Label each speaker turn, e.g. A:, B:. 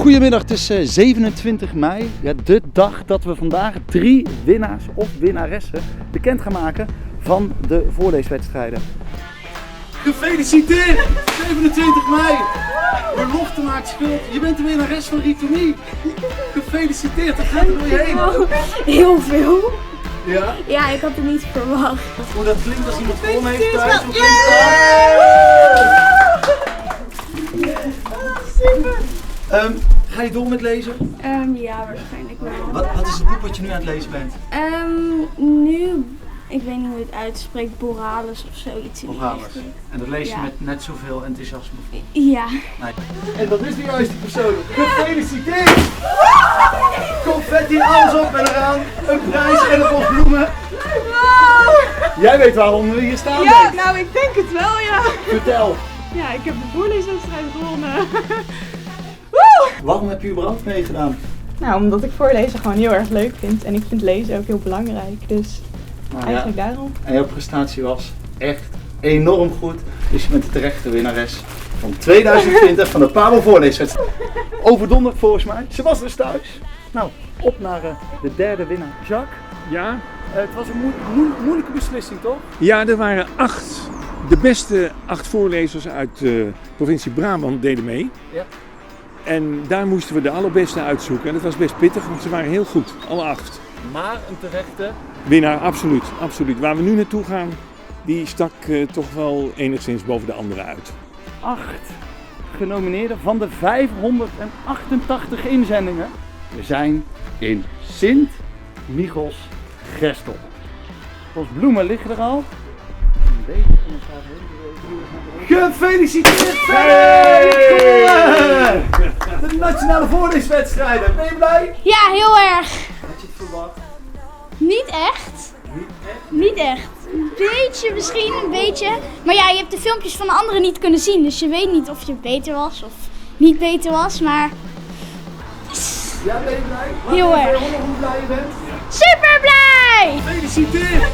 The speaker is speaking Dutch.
A: Goedemiddag, het is 27 mei, ja, de dag dat we vandaag 3 winnaars of winnaressen bekend gaan maken van de voorleeswedstrijden. Gefeliciteerd! 27 mei! Belofte maakt schuld, je bent de winnares van Ritonie! Gefeliciteerd, dat gaat er door je heen!
B: Heel veel.
A: Ja?
B: Ja, ik had het niet verwacht.
A: Hoe dat klinkt als iemand voor me heeft thuis. Hoe klinkt dat? Ga je door met lezen?
B: Ja, waarschijnlijk wel.
A: Wat is het boek wat je nu aan het lezen bent?
B: Nu, ik weet niet hoe je het uitspreekt, Boralis of zoiets.
A: Boralis. En dat lees je met net zoveel enthousiasme voor.
B: Ja.
A: Nee. En dat is de juiste persoon. Gefeliciteerd! Confetti, alles op en eraan. Een prijs en een bos bloemen. Jij weet waarom we hier staan.
C: Ja, nou ik denk het wel, ja.
A: Vertel.
C: Ja, ik heb de voorleeswedstrijd gewonnen.
A: Waarom heb je überhaupt meegedaan?
C: Nou, omdat ik voorlezen gewoon heel erg leuk vind. En ik vind lezen ook heel belangrijk. Dus eigenlijk daarom.
A: En jouw prestatie was echt enorm goed. Dus je bent de terechte winnares van 2020 van de Pabo voorleeswedstrijd. Overdonderd volgens mij. Ze was dus thuis. Nou, op naar de derde winnaar. Jacques,
D: Ja?
A: het was een moeilijke beslissing, toch?
D: Ja, er waren 8. De beste 8 voorlezers uit de provincie Brabant deden mee.
A: Ja.
D: En daar moesten we de allerbeste uitzoeken. En dat was best pittig, want ze waren heel goed. Alle 8.
A: Maar een terechte.
D: Winnaar, absoluut. Absoluut. Waar we nu naartoe gaan, die stak toch wel enigszins boven de andere uit.
A: 8 genomineerden van de 588 inzendingen. We zijn in Sint-Michels-Gestel. Ons bloemen liggen er al. Gefeliciteerd! Hey! De nationale voorleeswedstrijden. Ben je blij?
B: Ja, heel erg.
A: Had je het verwacht?
B: Niet echt.
A: Niet echt?
B: Niet echt. Een beetje, misschien een beetje. Maar ja, je hebt de filmpjes van de anderen niet kunnen zien. Dus je weet niet of je beter was of niet beter was. Maar
A: Ja, ben je blij?
B: Heel erg.
A: Hoe blij je bent?
B: super blij!
A: Gefeliciteerd!